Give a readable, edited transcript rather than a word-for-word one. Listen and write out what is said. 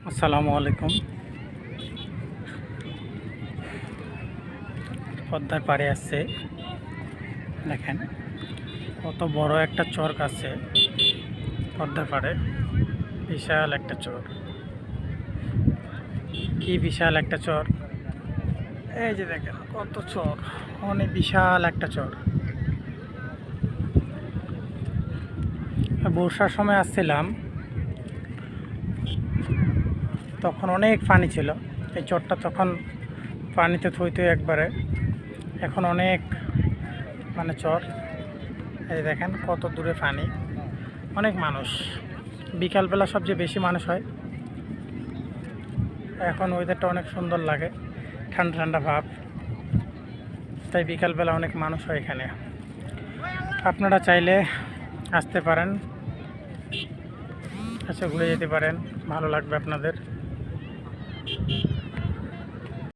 আসসালামু আলাইকুম। পদ্মার পাড়ে আসছে, দেখেন কত বড় একটা চর আছে পদ্মার পাড়ে। বিশাল একটা চর, কি বিশাল একটা চর! এই যে দেখেন কত চর, অনেক বিশাল একটা চর। বর্ষার সময় আসছিলাম, তখন অনেক পানি ছিল। এই চরটা তখন পানিতে থইতে একবারে, এখন অনেক চর। এই দেখেন কত দূরে পানি, অনেক মানুষ। বিকালবেলা সবচেয়ে বেশি মানুষ হয়। এখন ওয়েদারটা অনেক সুন্দর লাগে, ঠান্ডা ঠান্ডা ভাব, তাই বিকালবেলা অনেক মানুষ হয় এখানে। আপনারা চাইলে আসতে পারেন, ঘুরে যেতে পারেন, ভালো লাগবে আপনাদের।